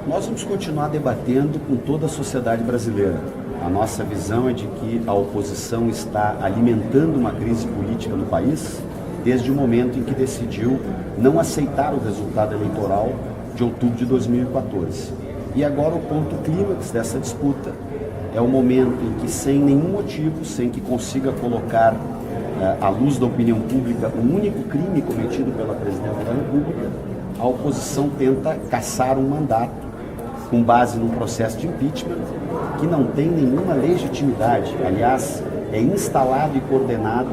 Nós vamos continuar debatendo com toda a sociedade brasileira. A nossa visão é de que a oposição está alimentando uma crise política no país desde o momento em que decidiu não aceitar o resultado eleitoral de outubro de 2014. E agora o ponto clímax dessa disputa é o momento em que, sem nenhum motivo, sem que consiga colocar à luz da opinião pública o único crime cometido pela Presidenta da República, a oposição tenta caçar um mandato com base num processo de impeachment que não tem nenhuma legitimidade. Aliás, é instalado e coordenado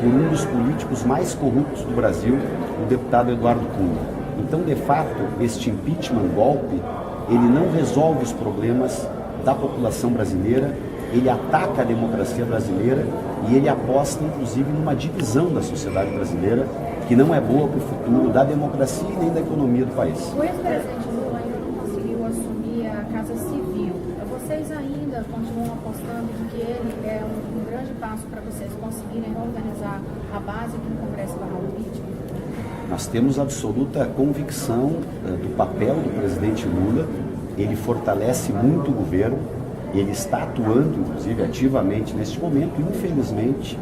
por um dos políticos mais corruptos do Brasil, o deputado Eduardo Cunha. Então, de fato, este impeachment, golpe, ele não resolve os problemas da população brasileira, ele ataca a democracia brasileira e ele aposta, inclusive, numa divisão da sociedade brasileira que não é boa para o futuro da democracia e nem da economia do país. O ex-presidente Lula ainda não conseguiu assumir a Casa Civil. Vocês ainda continuam apostando em que ele é um grande passo para vocês conseguirem organizar a base de um Congresso político? Nós temos absoluta convicção do papel do presidente Lula. Ele fortalece muito o governo, ele está atuando, inclusive, ativamente neste momento. Infelizmente,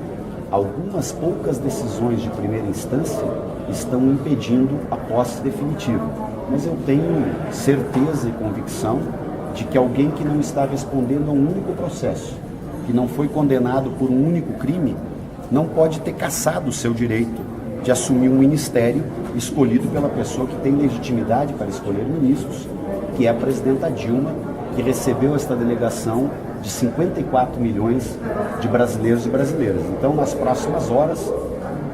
algumas poucas decisões de primeira instância estão impedindo a posse definitiva. Mas eu tenho certeza e convicção de que alguém que não está respondendo a um único processo, que não foi condenado por um único crime, não pode ter cassado o seu direito de assumir um ministério escolhido pela pessoa que tem legitimidade para escolher ministros, que é a presidenta Dilma, que recebeu esta delegação de 54 milhões de brasileiros e brasileiras. Então, nas próximas horas,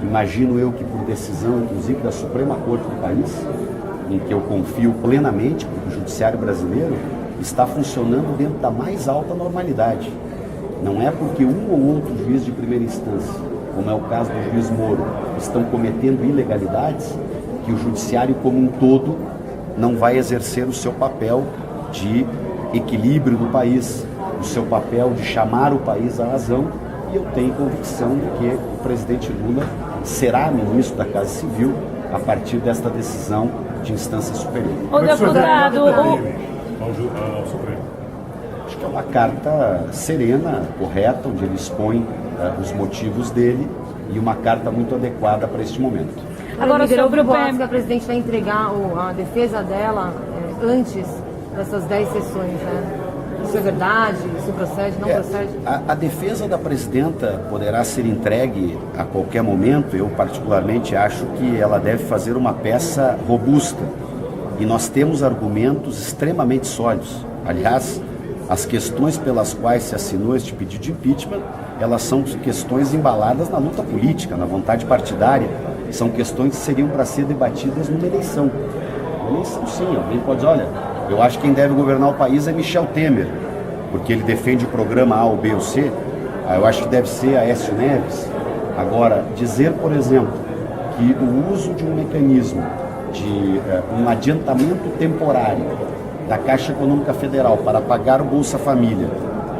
imagino eu que por decisão, inclusive, da Suprema Corte do país, em que eu confio plenamente, porque o judiciário brasileiro está funcionando dentro da mais alta normalidade. Não é porque um ou outro juiz de primeira instância, como é o caso do juiz Moro, estão cometendo ilegalidades, que o judiciário como um todo não vai exercer o seu papel de equilíbrio do país, o seu papel de chamar o país à razão, e eu tenho convicção de que o presidente Lula será ministro da Casa Civil a partir desta decisão de instância superior. O deputado... ao Supremo. Acho que é uma carta serena, correta, onde ele expõe os motivos dele e uma carta muito adequada para este momento. Agora, sobre o que a presidente vai entregar a defesa dela antes dessas 10 sessões, né? Isso é verdade? Isso procede? Não procede? A defesa da presidenta poderá ser entregue a qualquer momento. Eu, particularmente, acho que ela deve fazer uma peça robusta. E nós temos argumentos extremamente sólidos. Aliás, as questões pelas quais se assinou este pedido de impeachment, elas são questões embaladas na luta política, na vontade partidária. São questões que seriam para ser debatidas numa eleição. Eleição, sim. Alguém pode dizer, olha, eu acho que quem deve governar o país é Michel Temer, porque ele defende o programa A, ou B ou C. Eu acho que deve ser Aécio Neves. Agora, dizer, por exemplo, que o uso de um mecanismo de um adiantamento temporário da Caixa Econômica Federal para pagar o Bolsa Família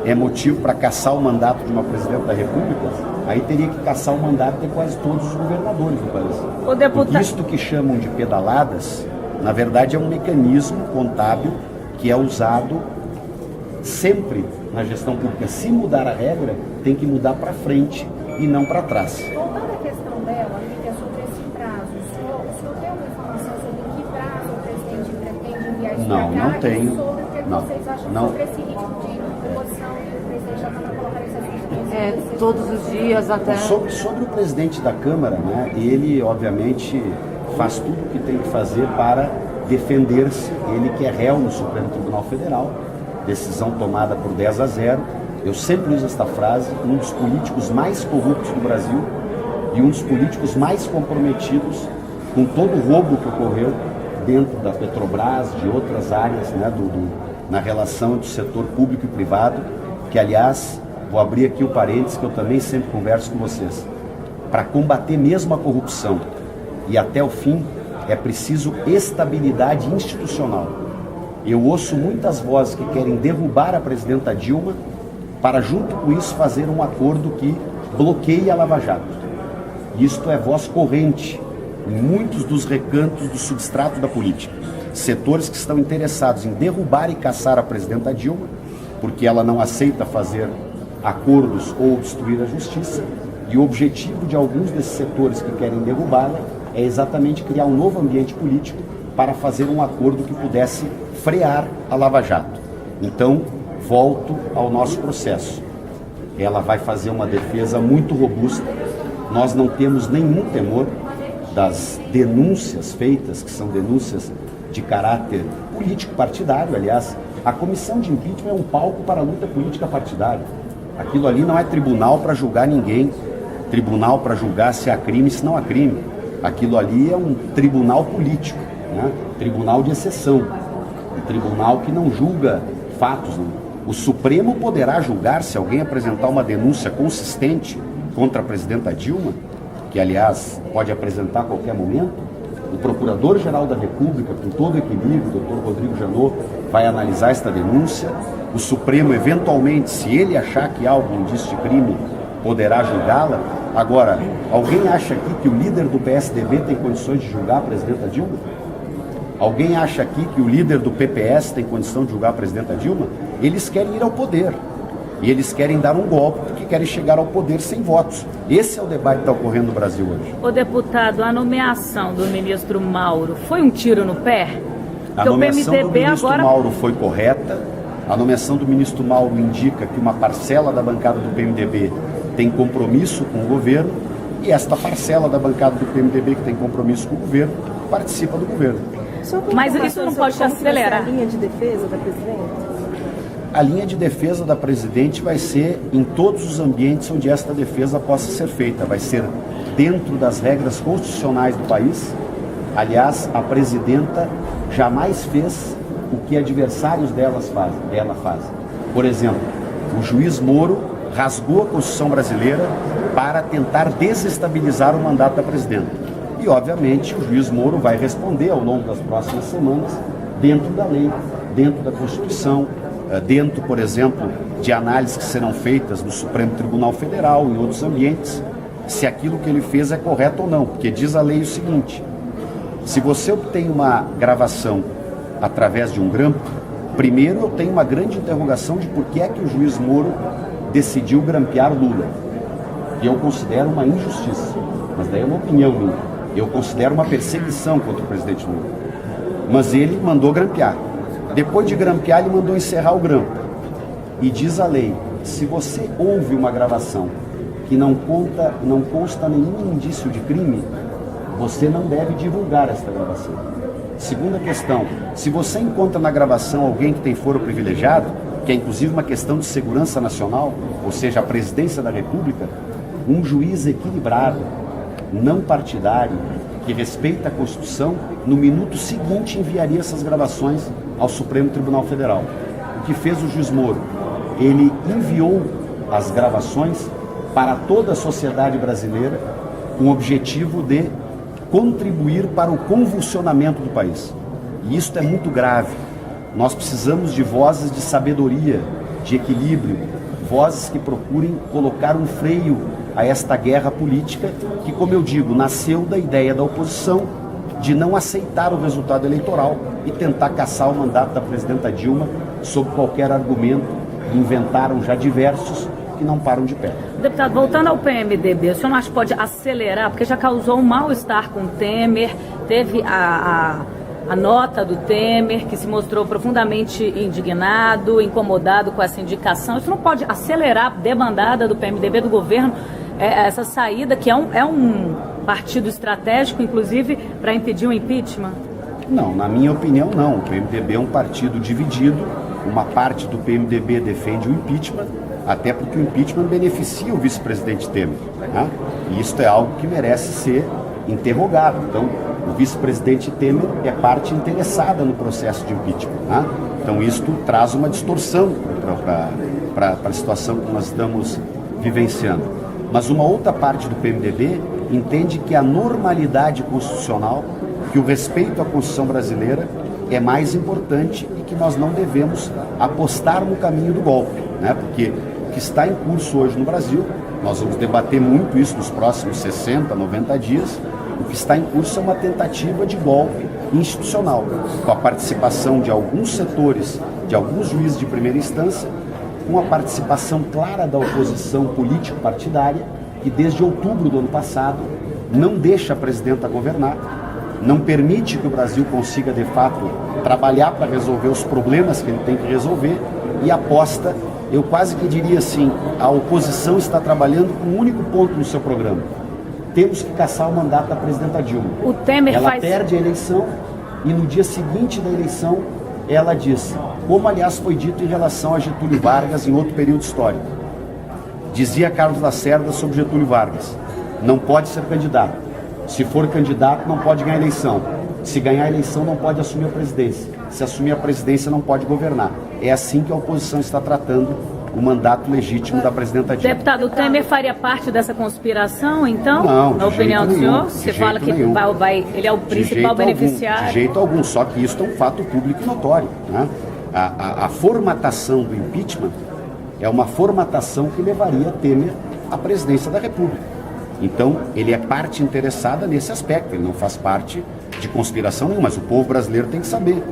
é motivo para caçar o mandato de uma presidenta da República, aí teria que caçar o mandato de quase todos os governadores do país. Porque isto que chamam de pedaladas, na verdade é um mecanismo contábil que é usado sempre na gestão pública. Se mudar a regra, tem que mudar para frente e não para trás. Voltando à questão dela, que é sobre esse prazo, o senhor tem alguma informação sobre que prazo o presidente pretende enviar isso para cá? Não tenho. Sobre o que vocês acham sobre esse ritmo de oposição e o presidente já está colocando essas todos os dias até... Sobre o presidente da Câmara, né, ele, obviamente, faz tudo o que tem que fazer para defender-se. Ele que é réu no Supremo Tribunal Federal, decisão tomada por 10-0. Eu sempre uso esta frase, um dos políticos mais corruptos do Brasil e um dos políticos mais comprometidos com todo o roubo que ocorreu dentro da Petrobras, de outras áreas, né, na relação entre o setor público e privado, que, aliás, vou abrir aqui o parênteses, que eu também sempre converso com vocês. Para combater mesmo a corrupção e até o fim, é preciso estabilidade institucional. Eu ouço muitas vozes que querem derrubar a presidenta Dilma para, junto com isso, fazer um acordo que bloqueie a Lava Jato. Isto é voz corrente em muitos dos recantos do substrato da política. setores que estão interessados em derrubar e caçar a presidenta Dilma, porque ela não aceita fazer acordos ou obstruir a justiça, e o objetivo de alguns desses setores que querem derrubá-la é exatamente criar um novo ambiente político para fazer um acordo que pudesse frear a Lava Jato. Então, volto ao nosso processo. Ela vai fazer uma defesa muito robusta. Nós não temos nenhum temor das denúncias feitas, que são denúncias de caráter político-partidário. Aliás, a comissão de impeachment é um palco para a luta política partidária. Aquilo ali não é tribunal para julgar ninguém, tribunal para julgar se há crime, se não há crime. Aquilo ali é um tribunal político, né? Tribunal de exceção, um tribunal que não julga fatos. Né? O Supremo poderá julgar se alguém apresentar uma denúncia consistente contra a presidenta Dilma, que aliás pode apresentar a qualquer momento. O Procurador-Geral da República, com todo o equilíbrio, o Dr. Rodrigo Janot, vai analisar esta denúncia. O Supremo, eventualmente, se ele achar que há algum indício de crime, poderá julgá-la. Agora, alguém acha aqui que o líder do PSDB tem condições de julgar a presidenta Dilma? Alguém acha aqui que o líder do PPS tem condição de julgar a presidenta Dilma? Eles querem ir ao poder. E eles querem dar um golpe porque querem chegar ao poder sem votos. Esse é o debate que está ocorrendo no Brasil hoje. O deputado, a nomeação do ministro Mauro foi um tiro no pé? A nomeação do ministro Mauro foi correta. A nomeação do ministro Mauro indica que uma parcela da bancada do PMDB tem compromisso com o governo, e esta parcela da bancada do PMDB que tem compromisso com o governo participa do governo. Mas isso não pode acelerar. A linha de defesa da presidente? A linha de defesa da presidente vai ser em todos os ambientes onde esta defesa possa ser feita. Vai ser dentro das regras constitucionais do país. Aliás, a presidenta jamais fez o que adversários dela fazem. Por exemplo, o juiz Moro rasgou a Constituição brasileira para tentar desestabilizar o mandato da presidenta. E, obviamente, o juiz Moro vai responder ao longo das próximas semanas dentro da lei, dentro da Constituição, dentro, por exemplo, de análises que serão feitas no Supremo Tribunal Federal, em outros ambientes, se aquilo que ele fez é correto ou não. Porque diz a lei o seguinte: se você obtém uma gravação através de um grampo, primeiro eu tenho uma grande interrogação de por que é que o juiz Moro decidiu grampear Lula. E eu considero uma injustiça. Mas daí é uma opinião minha. Eu considero uma perseguição contra o presidente Lula. Mas ele mandou grampear. Depois de grampear, ele mandou encerrar o grampo. E diz a lei, se você ouve uma gravação que não consta nenhum indício de crime, você não deve divulgar esta gravação. Segunda questão, se você encontra na gravação alguém que tem foro privilegiado, que é inclusive uma questão de segurança nacional, ou seja, a presidência da República, um juiz equilibrado, não partidário, que respeita a Constituição, no minuto seguinte enviaria essas gravações ao Supremo Tribunal Federal. O que fez o juiz Moro? Ele enviou as gravações para toda a sociedade brasileira com o objetivo de contribuir para o convulsionamento do país. E isso é muito grave. Nós precisamos de vozes de sabedoria, de equilíbrio, vozes que procurem colocar um freio a esta guerra política que, como eu digo, nasceu da ideia da oposição de não aceitar o resultado eleitoral e tentar caçar o mandato da presidenta Dilma sob qualquer argumento. Inventaram já diversos que não param de pé. Deputado, voltando ao PMDB, o senhor não acha que pode acelerar, porque já causou um mal-estar com o Temer, teve a nota do Temer, que se mostrou profundamente indignado, incomodado com essa indicação. Isso não pode acelerar a debandada do PMDB, do governo, essa saída, que é um partido estratégico, inclusive, para impedir o impeachment? Não, na minha opinião, não. O PMDB é um partido dividido. Uma parte do PMDB defende o impeachment, até porque o impeachment beneficia o vice-presidente Temer, né? E isso é algo que merece ser interrogado. Então, o vice-presidente Temer é parte interessada no processo de impeachment, né? Então, isto traz uma distorção para a situação que nós estamos vivenciando. Mas uma outra parte do PMDB entende que a normalidade constitucional, que o respeito à Constituição brasileira é mais importante e que nós não devemos apostar no caminho do golpe, né? Porque o que está em curso hoje no Brasil, nós vamos debater muito isso nos próximos 60, 90 dias, o que está em curso é uma tentativa de golpe institucional, com a participação de alguns setores, de alguns juízes de primeira instância, com a participação clara da oposição político-partidária, que desde outubro do ano passado não deixa a presidenta governar, não permite que o Brasil consiga, de fato, trabalhar para resolver os problemas que ele tem que resolver e aposta, eu quase que diria assim, a oposição está trabalhando com um único ponto no seu programa. Temos que caçar o mandato da presidenta Dilma. O Temer ela faz... perde a eleição e no dia seguinte da eleição ela diz, como aliás foi dito em relação a Getúlio Vargas em outro período histórico. Dizia Carlos Lacerda sobre Getúlio Vargas, não pode ser candidato. Se for candidato, não pode ganhar a eleição. Se ganhar a eleição, não pode assumir a presidência. Se assumir a presidência, não pode governar. É assim que a oposição está tratando o mandato legítimo da presidenta Dilma. Deputado, o Temer faria parte dessa conspiração, então? Não, na opinião do senhor? Você fala que nenhum. Ele é o principal beneficiário? De jeito algum, só que isso é um fato público e notório. Né? A formatação do impeachment é uma formatação que levaria Temer à presidência da República. Então, ele é parte interessada nesse aspecto, ele não faz parte de conspiração nenhuma, mas o povo brasileiro tem que saber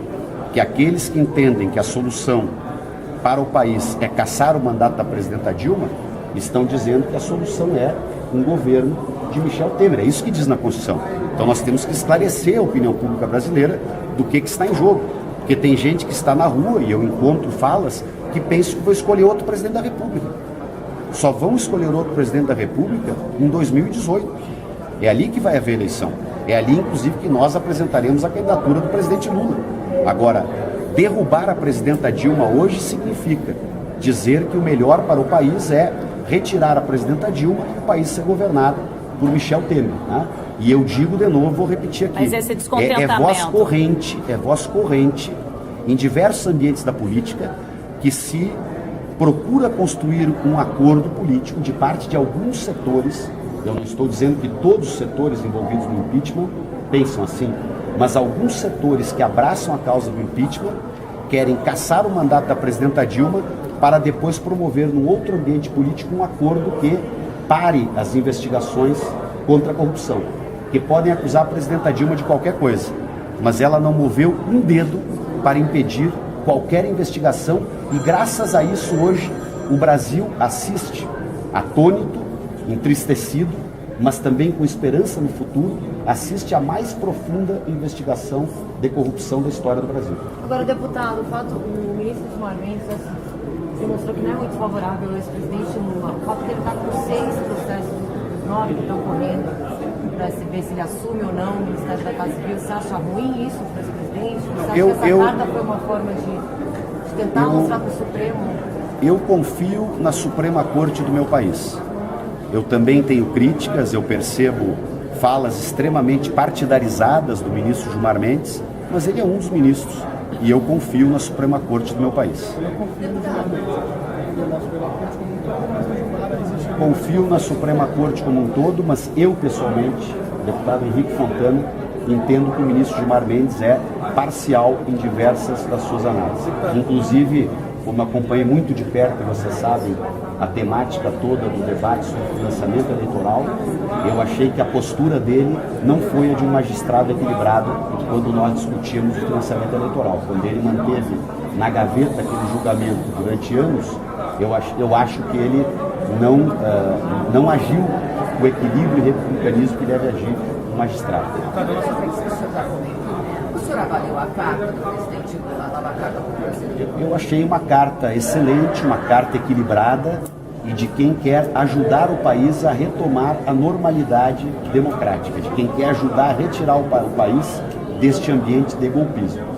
que aqueles que entendem que a solução para o país é caçar o mandato da presidenta Dilma, estão dizendo que a solução é um governo de Michel Temer. É isso que diz na Constituição. Então nós temos que esclarecer a opinião pública brasileira do que está em jogo. Porque tem gente que está na rua, e eu encontro falas, que pensam que vou escolher outro presidente da República. Só vão escolher outro presidente da República em 2018. É ali que vai haver eleição. É ali, inclusive, que nós apresentaremos a candidatura do presidente Lula. Agora, derrubar a presidenta Dilma hoje significa dizer que o melhor para o país é retirar a presidenta Dilma e o país ser governado por Michel Temer. Né? E eu digo de novo, vou repetir aqui. Mas esse descontentamento... É voz corrente em diversos ambientes da política que se procura construir um acordo político de parte de alguns setores. Eu não estou dizendo que todos os setores envolvidos no impeachment pensam assim, mas alguns setores que abraçam a causa do impeachment querem caçar o mandato da presidenta Dilma para depois promover num outro ambiente político um acordo que pare as investigações contra a corrupção, que podem acusar a presidenta Dilma de qualquer coisa, mas ela não moveu um dedo para impedir qualquer investigação e graças a isso hoje o Brasil assiste atônito, entristecido, mas também com esperança no futuro, assiste à mais profunda investigação de corrupção da história do Brasil. Agora, deputado, o ministro Gilmar Mendes demonstrou que não é muito favorável ao ex-presidente Lula. O fato dele estar com 6 processos, 9 que estão correndo, para ver se ele assume ou não o Ministério da Casa Civil, você acha ruim isso para o ex-presidente? Você acha que essa carta foi uma forma de tentar mostrar para o Supremo? Eu confio na Suprema Corte do meu país. Eu também tenho críticas, eu percebo falas extremamente partidarizadas do ministro Gilmar Mendes, mas ele é um dos ministros e eu confio na Suprema Corte do meu país. Confio na Suprema Corte como um todo, mas eu pessoalmente, deputado Henrique Fontana, entendo que o ministro Gilmar Mendes é parcial em diversas das suas análises. Inclusive, como acompanhei muito de perto, vocês sabem, a temática toda do debate sobre financiamento eleitoral, eu achei que a postura dele não foi a de um magistrado equilibrado quando nós discutíamos o financiamento eleitoral. Quando ele manteve na gaveta aquele julgamento durante anos, eu acho que ele não agiu com o equilíbrio e republicanismo que deve agir um magistrado. O senhor avaliou a carta do presidente Lula, a nova carta para o Brasil? Eu achei uma carta excelente, uma carta equilibrada e de quem quer ajudar o país a retomar a normalidade democrática, de quem quer ajudar a retirar o país deste ambiente de golpismo.